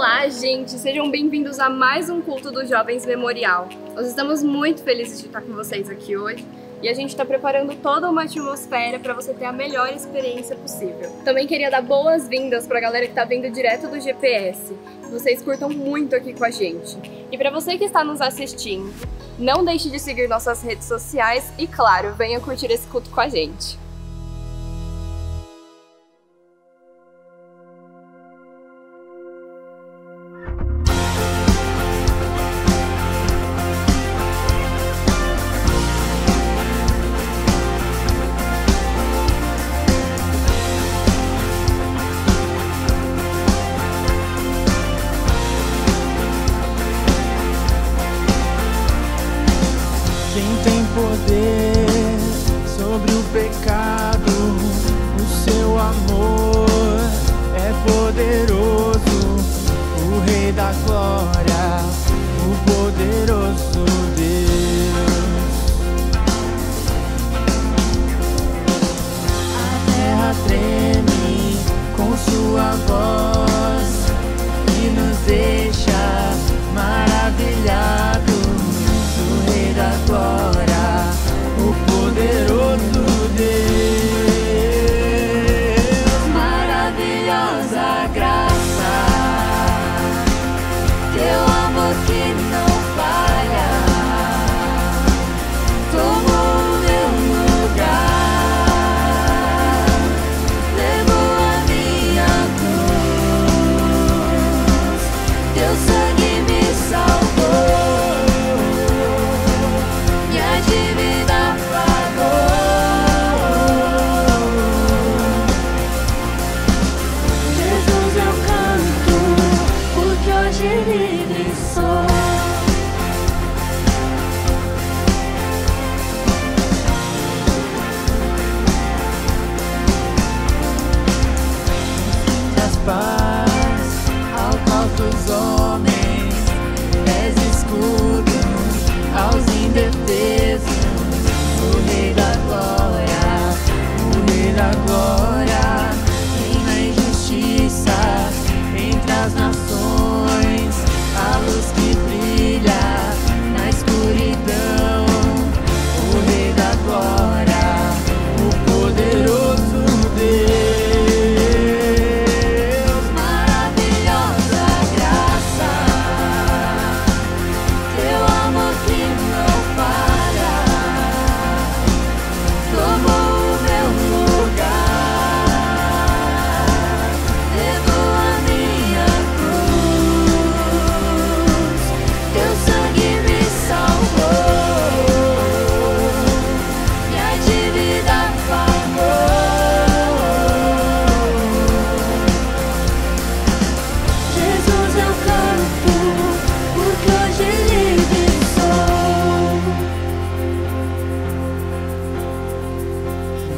Olá, gente! Sejam bem-vindos a mais um Culto dos Jovens Memorial. Nós estamos muito felizes de estar com vocês aqui hoje e a gente está preparando toda uma atmosfera para você ter a melhor experiência possível. Também queria dar boas-vindas para a galera que está vindo direto do GPS. Vocês curtam muito aqui com a gente. E para você que está nos assistindo, não deixe de seguir nossas redes sociais e, claro, venha curtir esse culto com a gente. Quem tem poder sobre o pecado, o seu amor é poderoso, o Rei da Glória, o poderoso Deus. A terra treme com sua voz e nos deixa maravilhados. Da glória, o poderoso Deus, maravilhosa graça, teu amor que não falha, tomou o meu lugar, levou a minha cruz, teu sangue me salvou. Paz ao qual dos homens és escudo aos indefesos, o Rei da Glória, o Rei da Glória, reina em justiça entre as nações, a luz que brilha na escuridão, o Rei da Glória, o poderoso Deus.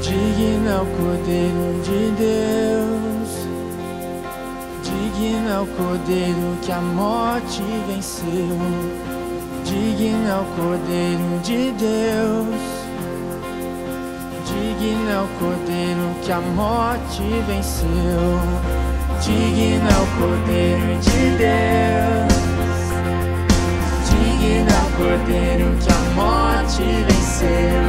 Digno é o Cordeiro de Deus, digno é o Cordeiro que a morte venceu, digno é o Cordeiro de Deus, digno é o Cordeiro que a morte venceu, digno é o Cordeiro de Deus, digno é o Cordeiro que a morte venceu.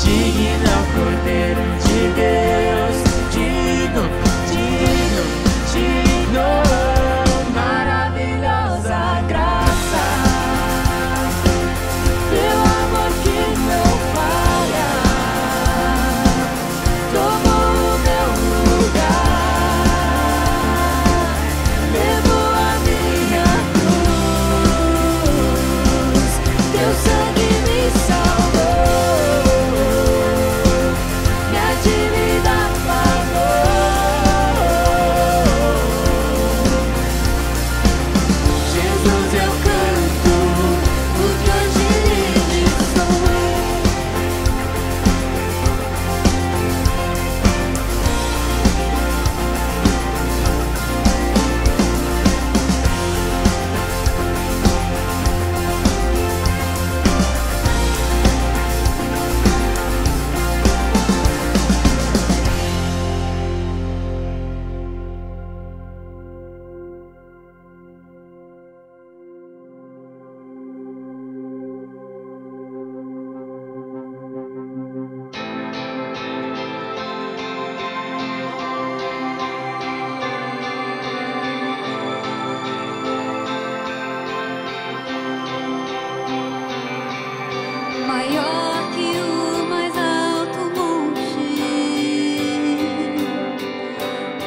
Digno é o Cordeiro de Deus, digno, digno, digno, maravilhosa graça, teu amor que não falha, tomou o meu lugar, levou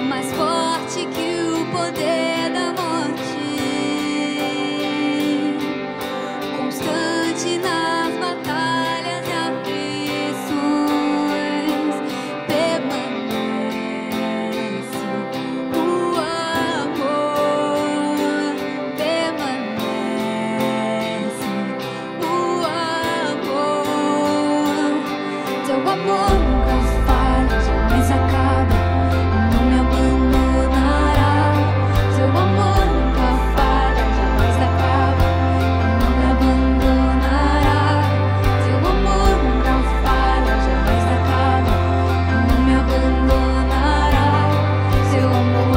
mais forte que o poder da morte, constante nas batalhas e aflições, permanece o amor, permanece o amor. Teu amor nunca falha, jamais acaba, não me abandonará. Teu amor nunca falha, jamais acaba, não me abandonará. Teu amor nunca falha, jamais acaba, não me abandonará. Teu amor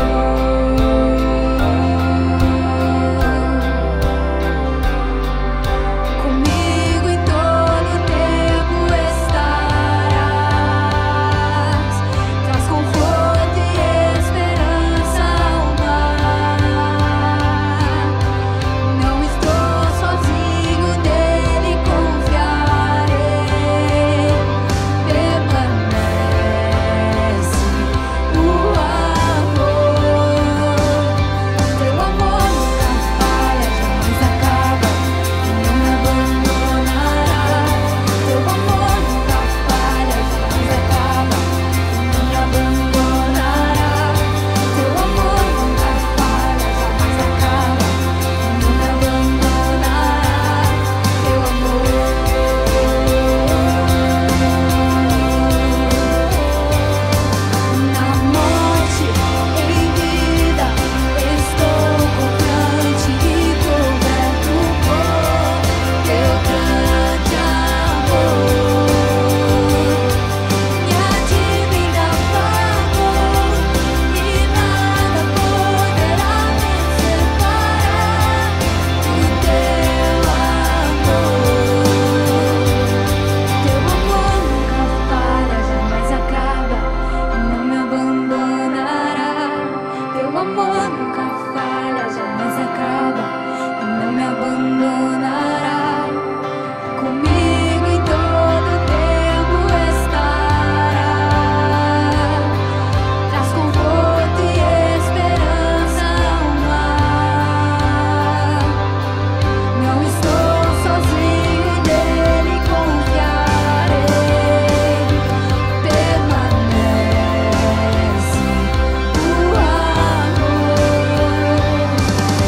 comigo em todo tempo estarás, traz conforto e esperança ao mar. Não estou sozinho, nele confiarei. Permanece o amor. Teu amor nunca falha, jamais acaba, não me abandonará. Teu amor nunca falha, jamais acaba, não me abandonará. Teu amor nunca falha, jamais acaba, não me abandonará. Teu amor. Na morte, em vida, estou confiante e coberto por teu grande amor. Me admira favor e nada poderá me separar do teu amor. Teu amor nunca falha, jamais acaba, não me abandonará. Teu amor nunca falha, jamais acaba, não me abandonará. Comigo em todo tempo estará, traz conforto e esperança ao mar. Não estou sozinho, nele confiarei. Permanece o amor.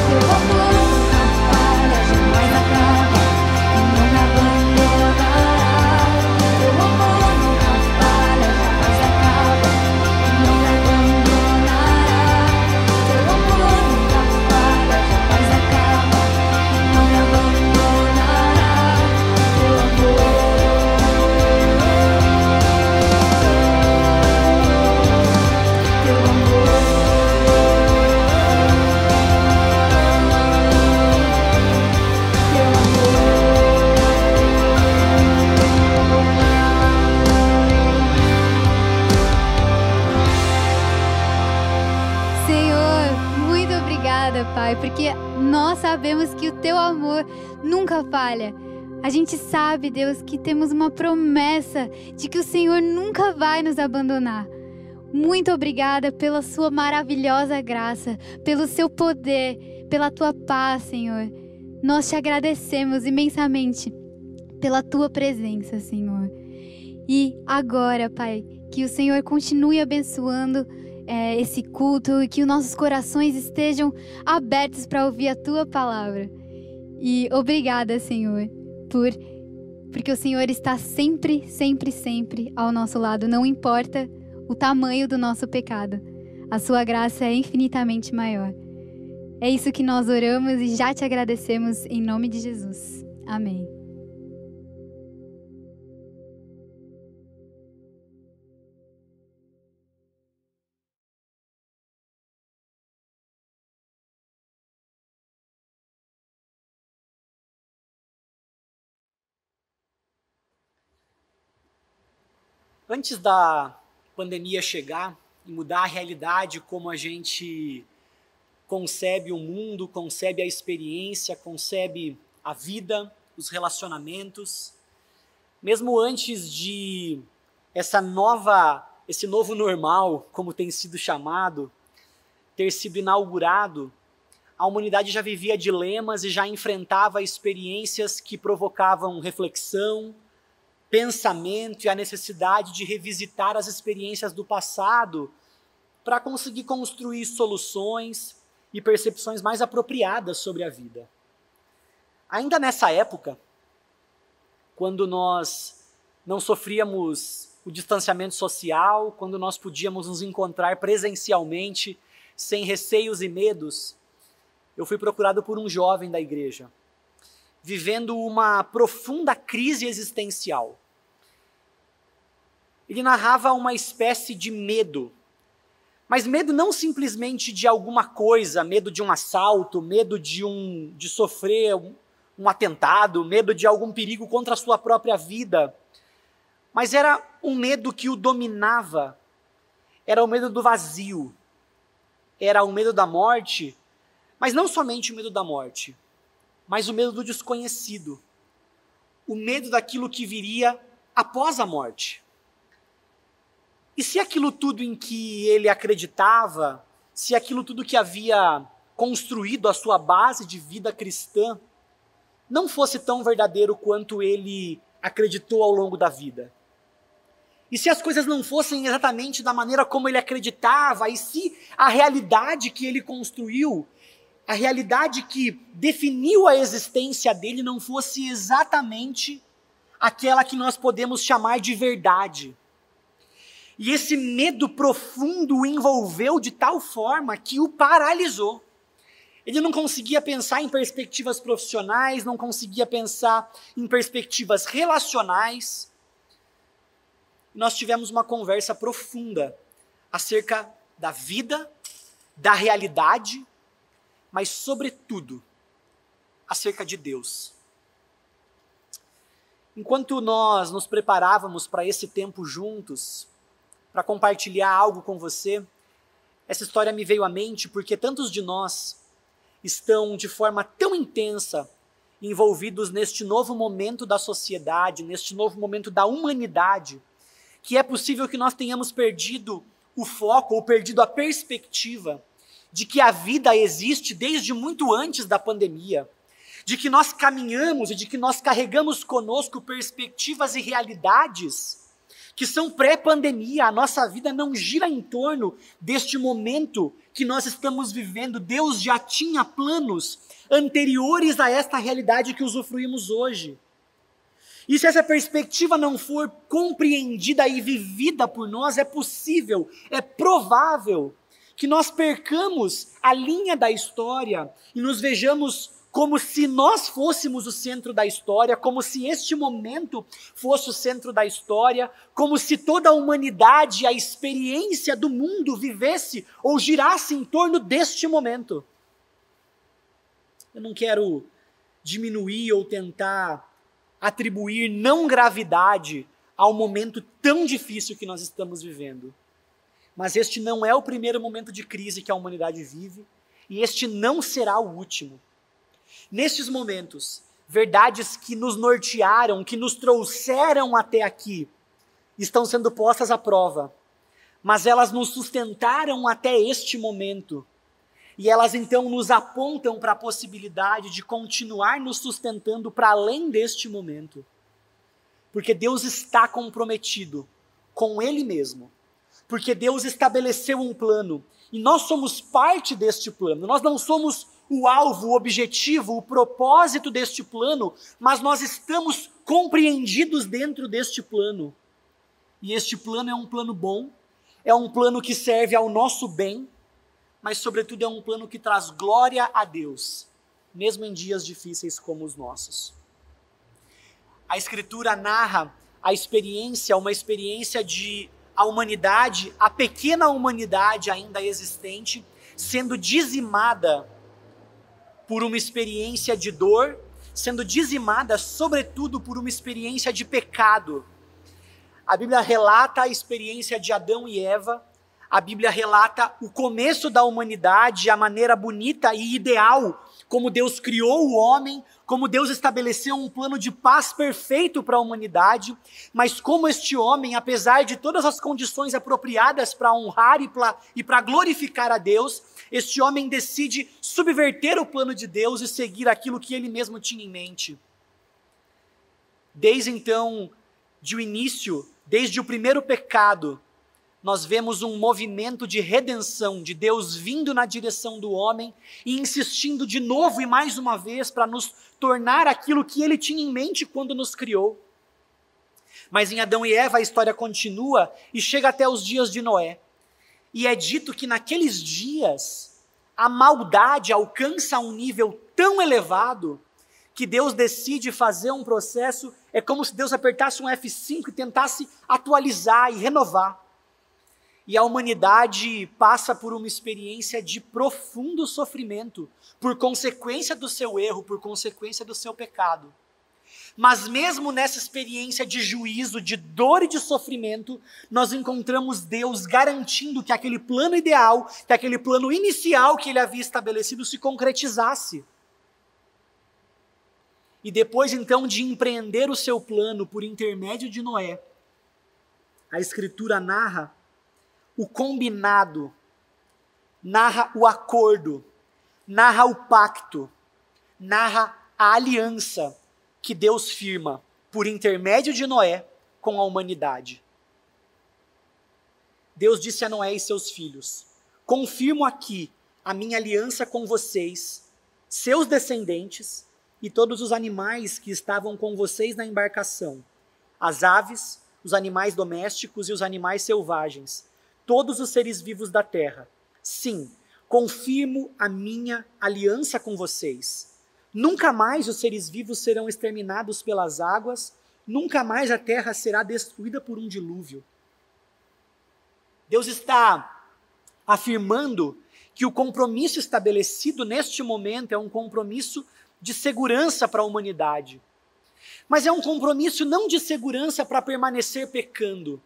Teu amor nunca falha, jamais acaba, não me abandonará. Teu amor nunca falha, jamais acaba, não me abandonará. Teu amor nunca falha, jamais acaba, não me abandonará. Teu amor. Teu amor. Teu amor. Senhor, muito obrigada, Pai, porque nós sabemos que o teu amor nunca falha. A gente sabe, Deus, que temos uma promessa de que o Senhor nunca vai nos abandonar. Muito obrigada pela sua maravilhosa graça, pelo seu poder, pela tua paz, Senhor. Nós te agradecemos imensamente pela tua presença, Senhor. E agora, Pai, que o Senhor continue abençoando esse culto e que os nossos corações estejam abertos para ouvir a tua palavra. E obrigada, Senhor, porque o Senhor está sempre, sempre, sempre ao nosso lado, não importa o tamanho do nosso pecado. A sua graça é infinitamente maior. É isso que nós oramos e já te agradecemos em nome de Jesus. Amém. Antes da pandemia chegar e mudar a realidade como a gente concebe o mundo, concebe a experiência, concebe a vida, os relacionamentos, mesmo antes de essa nova esse novo normal, como tem sido chamado, ter sido inaugurado, a humanidade já vivia dilemas e já enfrentava experiências que provocavam reflexão, pensamento e a necessidade de revisitar as experiências do passado para conseguir construir soluções e percepções mais apropriadas sobre a vida. Ainda nessa época, quando nós não sofríamos o distanciamento social, quando nós podíamos nos encontrar presencialmente, sem receios e medos, eu fui procurado por um jovem da igreja, vivendo uma profunda crise existencial. Ele narrava uma espécie de medo, mas medo não simplesmente de alguma coisa, medo de um assalto, medo de sofrer um atentado, medo de algum perigo contra a sua própria vida, mas era um medo que o dominava, era o medo do vazio, era o medo da morte, mas não somente o medo da morte, mas o medo do desconhecido, o medo daquilo que viria após a morte. E se aquilo tudo em que ele acreditava, se aquilo tudo que havia construído a sua base de vida cristã, não fosse tão verdadeiro quanto ele acreditou ao longo da vida? E se as coisas não fossem exatamente da maneira como ele acreditava, e se a realidade que ele construiu, a realidade que definiu a existência dele não fosse exatamente aquela que nós podemos chamar de verdade? E esse medo profundo o envolveu de tal forma que o paralisou. Ele não conseguia pensar em perspectivas profissionais, não conseguia pensar em perspectivas relacionais. Nós tivemos uma conversa profunda acerca da vida, da realidade, mas, sobretudo, acerca de Deus. Enquanto nós nos preparávamos para esse tempo juntos, para compartilhar algo com você, essa história me veio à mente porque tantos de nós estão de forma tão intensa envolvidos neste novo momento da sociedade, neste novo momento da humanidade, que é possível que nós tenhamos perdido o foco ou perdido a perspectiva de que a vida existe desde muito antes da pandemia, de que nós caminhamos e de que nós carregamos conosco perspectivas e realidades que são pré-pandemia. A nossa vida não gira em torno deste momento que nós estamos vivendo. Deus já tinha planos anteriores a esta realidade que usufruímos hoje. E se essa perspectiva não for compreendida e vivida por nós, é possível, é provável que nós percamos a linha da história e nos vejamos como se nós fôssemos o centro da história, como se este momento fosse o centro da história, como se toda a humanidade, a experiência do mundo vivesse ou girasse em torno deste momento. Eu não quero diminuir ou tentar atribuir não gravidade ao momento tão difícil que nós estamos vivendo. Mas este não é o primeiro momento de crise que a humanidade vive, e este não será o último. Nestes momentos, verdades que nos nortearam, que nos trouxeram até aqui, estão sendo postas à prova, mas elas nos sustentaram até este momento, e elas então nos apontam para a possibilidade de continuar nos sustentando para além deste momento, porque Deus está comprometido com Ele mesmo, porque Deus estabeleceu um plano, e nós somos parte deste plano. Nós não somos o alvo, o objetivo, o propósito deste plano, mas nós estamos compreendidos dentro deste plano. E este plano é um plano bom, é um plano que serve ao nosso bem, mas sobretudo é um plano que traz glória a Deus, mesmo em dias difíceis como os nossos. A Escritura narra a experiência, uma experiência de a humanidade, a pequena humanidade ainda existente, sendo dizimada por uma experiência de dor, sendo dizimada sobretudo por uma experiência de pecado. A Bíblia relata a experiência de Adão e Eva, a Bíblia relata o começo da humanidade, a maneira bonita e ideal como Deus criou o homem, como Deus estabeleceu um plano de paz perfeito para a humanidade, mas como este homem, apesar de todas as condições apropriadas para honrar e para glorificar a Deus, este homem decide subverter o plano de Deus e seguir aquilo que ele mesmo tinha em mente. Desde então, desde o primeiro pecado, nós vemos um movimento de redenção, de Deus vindo na direção do homem e insistindo de novo e mais uma vez para nos tornar aquilo que ele tinha em mente quando nos criou. Mas em Adão e Eva a história continua e chega até os dias de Noé. E é dito que naqueles dias a maldade alcança um nível tão elevado que Deus decide fazer um processo, é como se Deus apertasse um F5 e tentasse atualizar e renovar. E a humanidade passa por uma experiência de profundo sofrimento, por consequência do seu erro, por consequência do seu pecado. Mas mesmo nessa experiência de juízo, de dor e de sofrimento, nós encontramos Deus garantindo que aquele plano ideal, que aquele plano inicial que ele havia estabelecido se concretizasse. E depois então de empreender o seu plano por intermédio de Noé, a Escritura narra o combinado, narra o acordo, narra o pacto, narra a aliança que Deus firma por intermédio de Noé com a humanidade. Deus disse a Noé e seus filhos: confirmo aqui a minha aliança com vocês, seus descendentes e todos os animais que estavam com vocês na embarcação, as aves, os animais domésticos e os animais selvagens, todos os seres vivos da terra. Sim, confirmo a minha aliança com vocês. Nunca mais os seres vivos serão exterminados pelas águas, nunca mais a terra será destruída por um dilúvio. Deus está afirmando que o compromisso estabelecido neste momento é um compromisso de segurança para a humanidade. Mas é um compromisso não de segurança para permanecer pecando,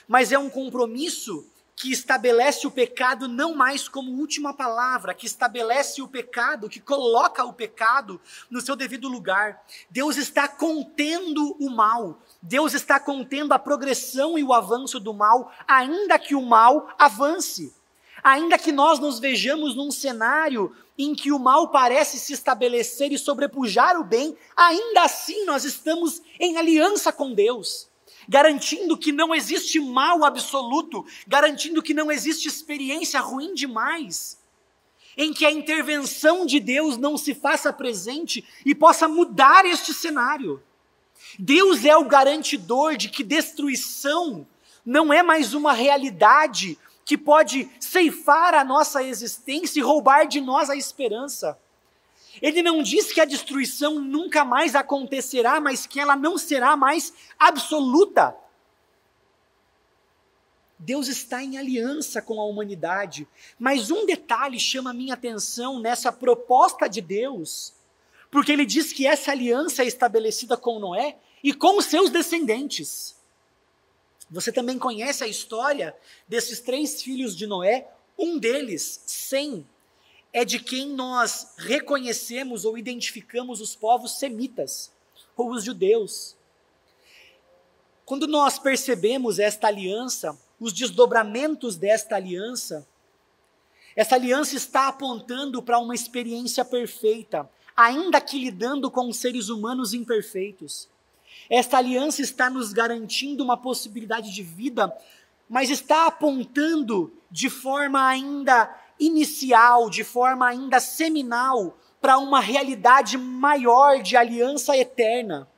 mas é um compromisso que estabelece o pecado não mais como última palavra, que estabelece o pecado, que coloca o pecado no seu devido lugar. Deus está contendo o mal, Deus está contendo a progressão e o avanço do mal, ainda que o mal avance. Ainda que nós nos vejamos num cenário em que o mal parece se estabelecer e sobrepujar o bem, ainda assim nós estamos em aliança com Deus, garantindo que não existe mal absoluto, garantindo que não existe experiência ruim demais, em que a intervenção de Deus não se faça presente e possa mudar este cenário. Deus é o garantidor de que destruição não é mais uma realidade que pode ceifar a nossa existência e roubar de nós a esperança. Ele não diz que a destruição nunca mais acontecerá, mas que ela não será mais absoluta. Deus está em aliança com a humanidade, mas um detalhe chama a minha atenção nessa proposta de Deus, porque ele diz que essa aliança é estabelecida com Noé e com os seus descendentes. Você também conhece a história desses 3 filhos de Noé. Um deles, Sem, é de quem nós reconhecemos ou identificamos os povos semitas, ou os judeus. Quando nós percebemos esta aliança, os desdobramentos desta aliança, essa aliança está apontando para uma experiência perfeita, ainda que lidando com seres humanos imperfeitos. Esta aliança está nos garantindo uma possibilidade de vida, mas está apontando de forma ainda inicial, de forma ainda seminal, para uma realidade maior de aliança eterna.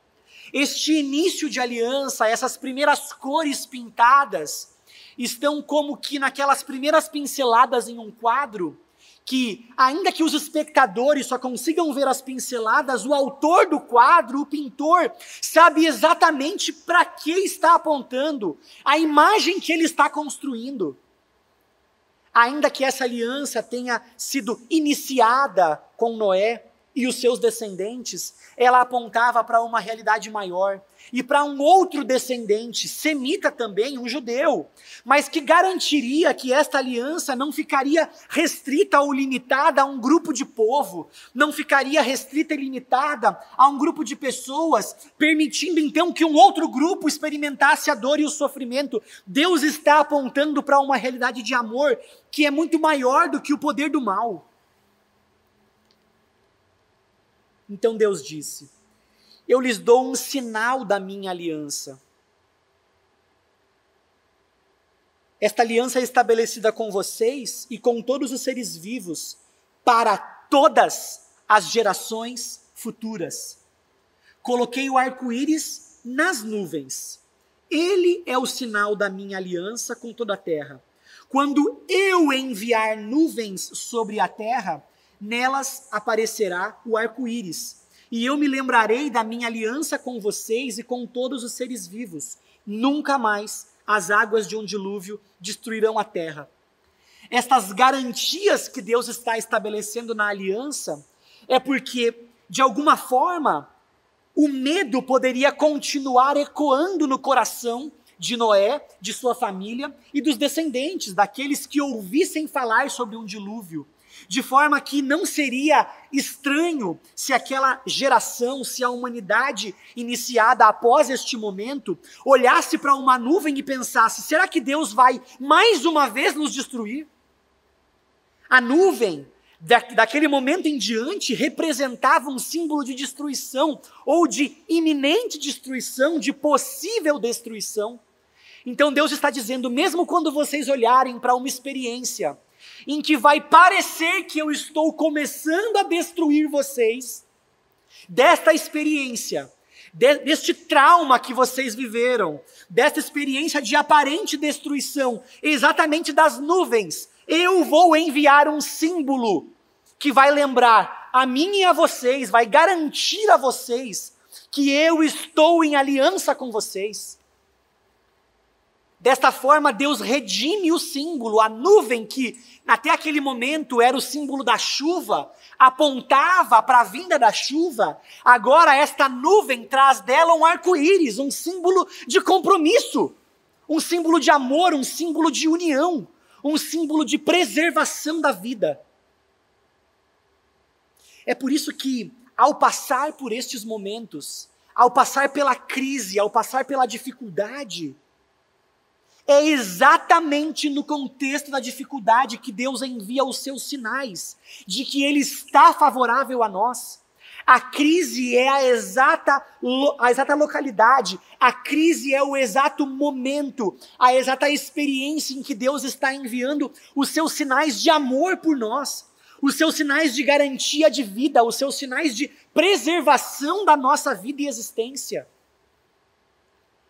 Este início de aliança, essas primeiras cores pintadas, estão como que naquelas primeiras pinceladas em um quadro, que ainda que os espectadores só consigam ver as pinceladas, o autor do quadro, o pintor, sabe exatamente para que está apontando, a imagem que ele está construindo. Ainda que essa aliança tenha sido iniciada com Noé, e os seus descendentes, ela apontava para uma realidade maior e para um outro descendente, semita também, um judeu, mas que garantiria que esta aliança não ficaria restrita ou limitada a um grupo de povo, não ficaria restrita e limitada a um grupo de pessoas, permitindo então que um outro grupo experimentasse a dor e o sofrimento. Deus está apontando para uma realidade de amor que é muito maior do que o poder do mal. Então Deus disse: eu lhes dou um sinal da minha aliança. Esta aliança é estabelecida com vocês e com todos os seres vivos para todas as gerações futuras. Coloquei o arco-íris nas nuvens. Ele é o sinal da minha aliança com toda a terra. Quando eu enviar nuvens sobre a terra, nelas aparecerá o arco-íris, e eu me lembrarei da minha aliança com vocês e com todos os seres vivos. Nunca mais as águas de um dilúvio destruirão a terra. Estas garantias que Deus está estabelecendo na aliança é porque, de alguma forma, o medo poderia continuar ecoando no coração de Noé, de sua família e dos descendentes, daqueles que ouvissem falar sobre um dilúvio. De forma que não seria estranho se aquela geração, se a humanidade iniciada após este momento, olhasse para uma nuvem e pensasse: será que Deus vai mais uma vez nos destruir? A nuvem, daquele momento em diante, representava um símbolo de destruição, ou de iminente destruição, de possível destruição. Então Deus está dizendo: mesmo quando vocês olharem para uma experiência em que vai parecer que eu estou começando a destruir vocês, desta experiência, deste trauma que vocês viveram, desta experiência de aparente destruição, exatamente das nuvens, eu vou enviar um símbolo que vai lembrar a mim e a vocês, vai garantir a vocês que eu estou em aliança com vocês. Desta forma, Deus redime o símbolo, a nuvem que até aquele momento era o símbolo da chuva, apontava para a vinda da chuva. Agora esta nuvem traz dela um arco-íris, um símbolo de compromisso, um símbolo de amor, um símbolo de união, um símbolo de preservação da vida. É por isso que, ao passar por estes momentos, ao passar pela crise, ao passar pela dificuldade, é exatamente no contexto da dificuldade que Deus envia os seus sinais, de que Ele está favorável a nós. A crise é a exata localidade, a crise é o exato momento, a exata experiência em que Deus está enviando os seus sinais de amor por nós, os seus sinais de garantia de vida, os seus sinais de preservação da nossa vida e existência.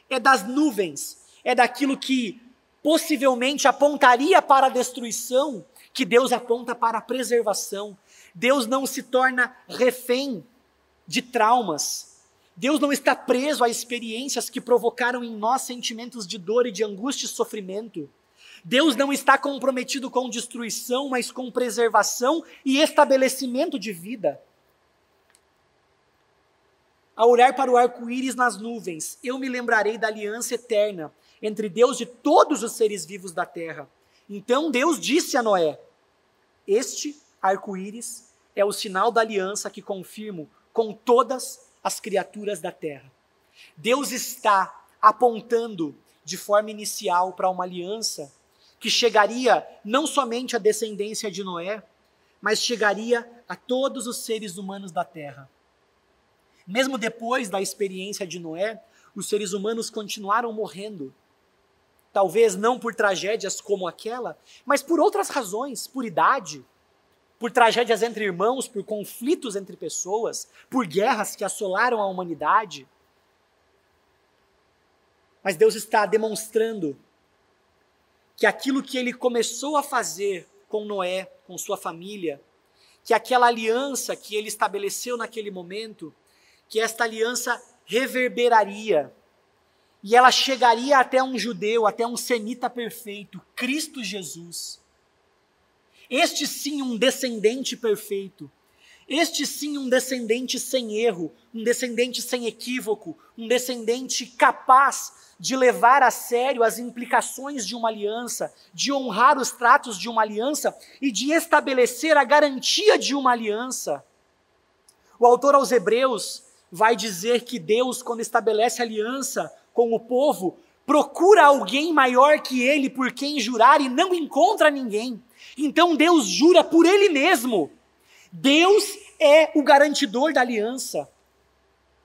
É das nuvens, é daquilo que possivelmente apontaria para a destruição, que Deus aponta para a preservação. Deus não se torna refém de traumas. Deus não está preso a experiências que provocaram em nós sentimentos de dor e de angústia e sofrimento. Deus não está comprometido com destruição, mas com preservação e estabelecimento de vida. Ao olhar para o arco-íris nas nuvens, eu me lembrarei da aliança eterna entre Deus e todos os seres vivos da terra. Então Deus disse a Noé: este arco-íris é o sinal da aliança que confirmo com todas as criaturas da terra. Deus está apontando de forma inicial para uma aliança que chegaria não somente à descendência de Noé, mas chegaria a todos os seres humanos da terra. Mesmo depois da experiência de Noé, os seres humanos continuaram morrendo. Talvez não por tragédias como aquela, mas por outras razões, por idade, por tragédias entre irmãos, por conflitos entre pessoas, por guerras que assolaram a humanidade. Mas Deus está demonstrando que aquilo que Ele começou a fazer com Noé, com sua família, que aquela aliança que Ele estabeleceu naquele momento, que esta aliança reverberaria, e ela chegaria até um judeu, até um semita perfeito, Cristo Jesus. Este sim, um descendente perfeito. Este sim um descendente sem erro, um descendente sem equívoco, um descendente capaz de levar a sério as implicações de uma aliança, de honrar os tratos de uma aliança e de estabelecer a garantia de uma aliança. O autor aos Hebreus vai dizer que Deus, quando estabelece aliança com o povo, procura alguém maior que ele por quem jurar e não encontra ninguém. Então Deus jura por ele mesmo. Deus é o garantidor da aliança.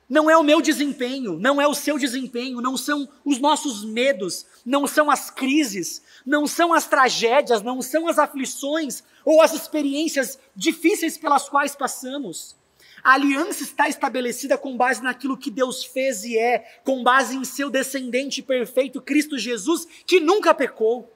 Não é o meu desempenho, não é o seu desempenho, não são os nossos medos, não são as crises, não são as tragédias, não são as aflições ou as experiências difíceis pelas quais passamos. A aliança está estabelecida com base naquilo que Deus fez e é, com base em seu descendente perfeito, Cristo Jesus, que nunca pecou.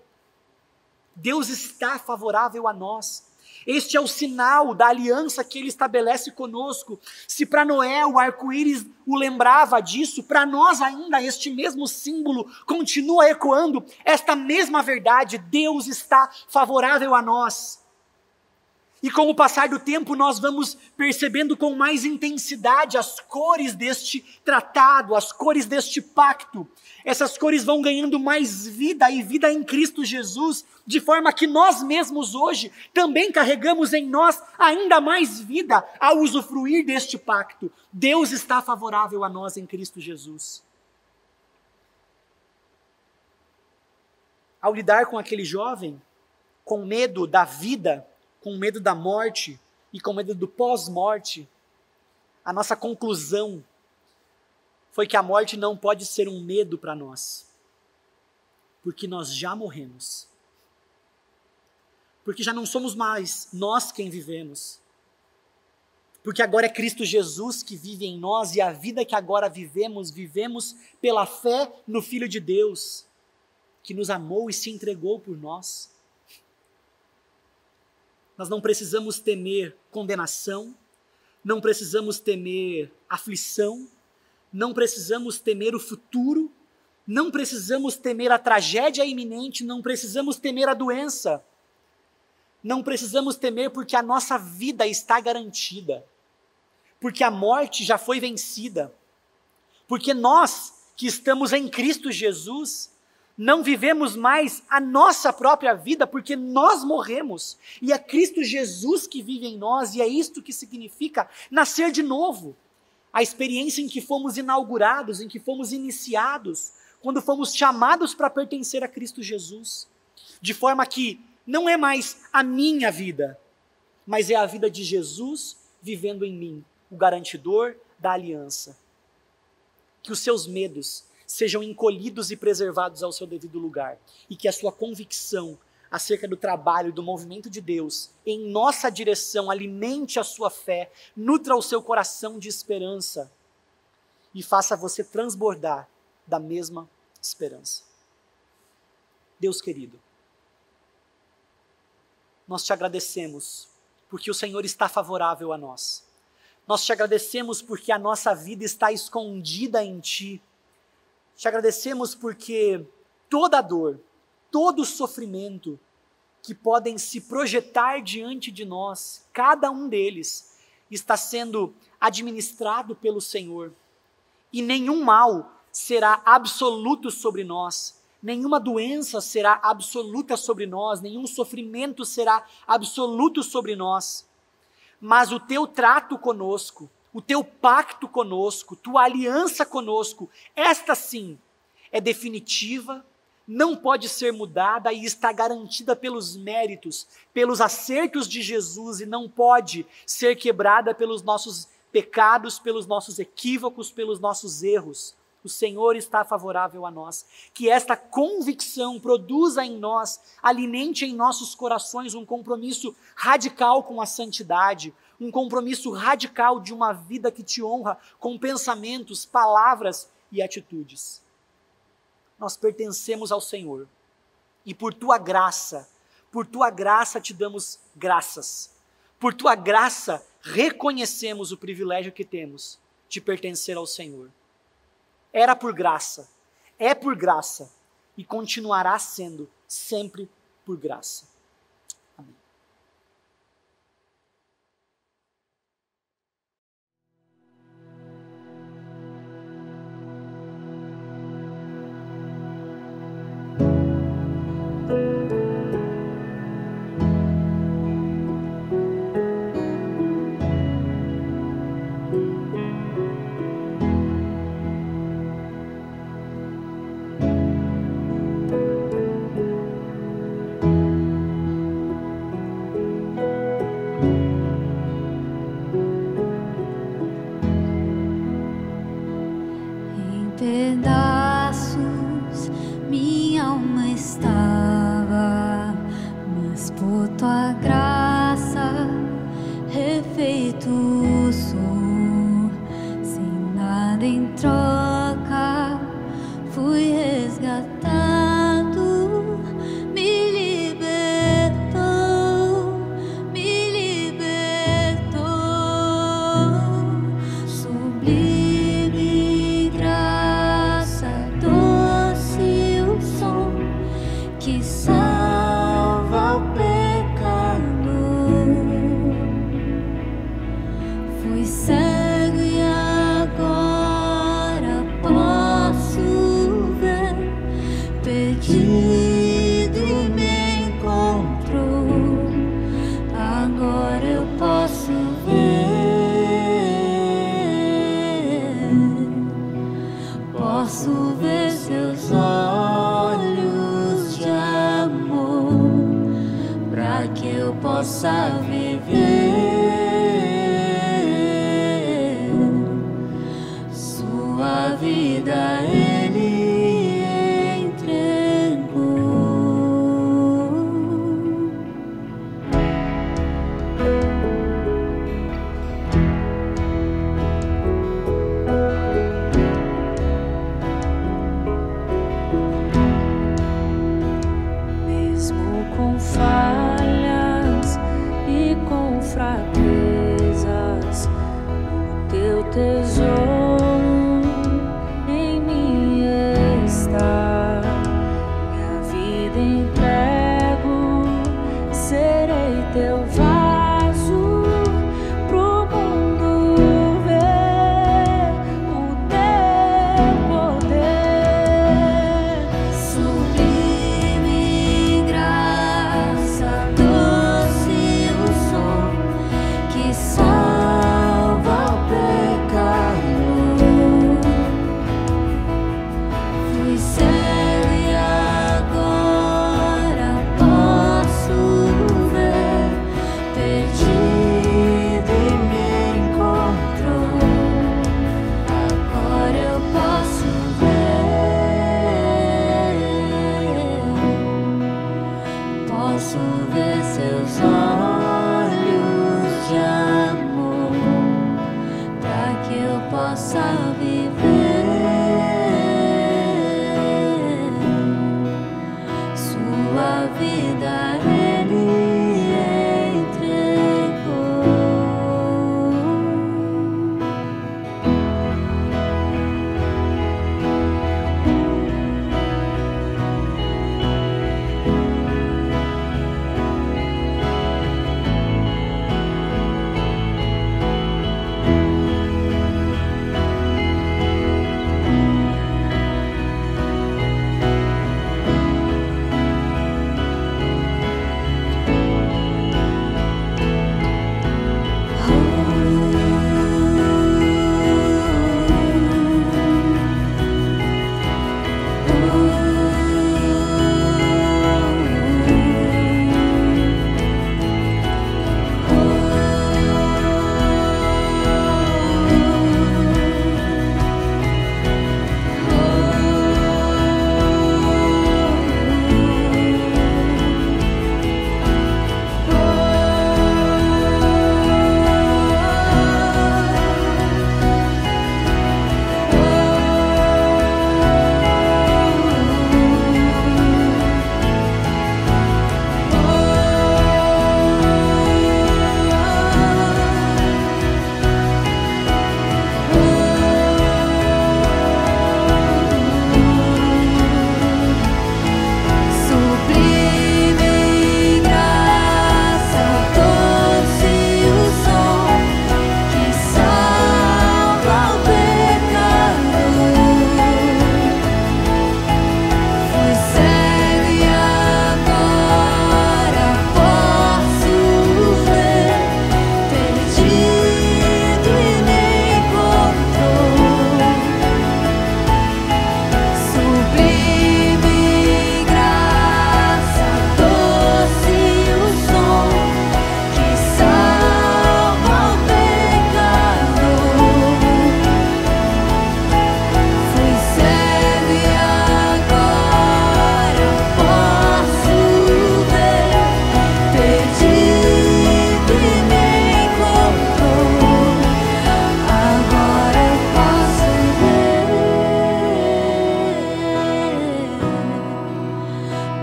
Deus está favorável a nós. Este é o sinal da aliança que ele estabelece conosco. Se para Noé o arco-íris o lembrava disso, para nós ainda este mesmo símbolo continua ecoando esta mesma verdade. Deus está favorável a nós. E com o passar do tempo nós vamos percebendo com mais intensidade as cores deste tratado, as cores deste pacto. Essas cores vão ganhando mais vida e vida em Cristo Jesus, de forma que nós mesmos hoje também carregamos em nós ainda mais vida ao usufruir deste pacto. Deus está favorável a nós em Cristo Jesus. Ao lidar com aquele jovem, com medo da vida, com medo da morte e com medo do pós-morte, a nossa conclusão foi que a morte não pode ser um medo para nós, porque nós já morremos. Porque já não somos mais nós quem vivemos. Porque agora é Cristo Jesus que vive em nós e a vida que agora vivemos pela fé no Filho de Deus, que nos amou e se entregou por nós. Nós não precisamos temer condenação, não precisamos temer aflição, não precisamos temer o futuro, não precisamos temer a tragédia iminente, não precisamos temer a doença. Não precisamos temer porque a nossa vida está garantida, porque a morte já foi vencida, porque nós que estamos em Cristo Jesus não vivemos mais a nossa própria vida, porque nós morremos, e é Cristo Jesus que vive em nós, e é isto que significa nascer de novo. A experiência em que fomos inaugurados, em que fomos iniciados, quando fomos chamados para pertencer a Cristo Jesus, de forma que não é mais a minha vida, mas é a vida de Jesus vivendo em mim, o garantidor da aliança. Que os seus medos sejam encolhidos e preservados ao seu devido lugar, e que a sua convicção acerca do trabalho, do movimento de Deus em nossa direção alimente a sua fé, nutra o seu coração de esperança e faça você transbordar da mesma esperança. Deus querido, nós te agradecemos porque o Senhor está favorável a nós. Nós te agradecemos porque a nossa vida está escondida em Ti. Te agradecemos porque toda dor, todo sofrimento que podem se projetar diante de nós, cada um deles está sendo administrado pelo Senhor. E nenhum mal será absoluto sobre nós. Nenhuma doença será absoluta sobre nós, nenhum sofrimento será absoluto sobre nós. Mas o teu trato conosco, o teu pacto conosco, tua aliança conosco, esta sim é definitiva, não pode ser mudada e está garantida pelos méritos, pelos acertos de Jesus e não pode ser quebrada pelos nossos pecados, pelos nossos equívocos, pelos nossos erros. O Senhor está favorável a nós. Que esta convicção produza em nós, alimente em nossos corações um compromisso radical com a santidade, um compromisso radical de uma vida que te honra com pensamentos, palavras e atitudes. Nós pertencemos ao Senhor e por tua graça te damos graças. Por tua graça reconhecemos o privilégio que temos de pertencer ao Senhor. Era por graça, é por graça e continuará sendo sempre por graça. possa viver. Sua vida Ele entregou. Mesmo com falhas e com fraquezas, o teu tesouro em mim está. Minha vida entrego, serei teu vaso pro mundo ver o teu poder. Sublime graça, doce o som que salva o pecador. Fui cego e agora posso ver, perdido e me encontrou. Agora eu posso ver seus olhos de amor, para que eu possa viver. Sua vida Ele entregou.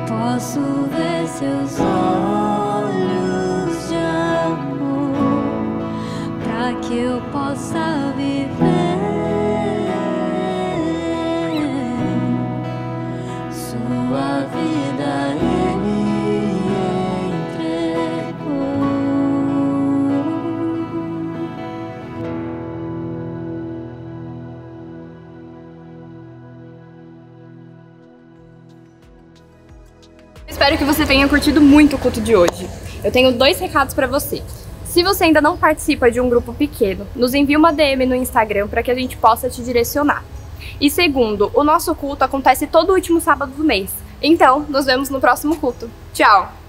Posso ver seus olhos de amor, para que eu possa viver. Sua vida Ele entregou. Espero que você tenha curtido muito o culto de hoje. Eu tenho 2 recados para você. Se você ainda não participa de um grupo pequeno, nos envie uma DM no Instagram para que a gente possa te direcionar. E segundo, o nosso culto acontece todo último sábado do mês. Então, nos vemos no próximo culto. Tchau!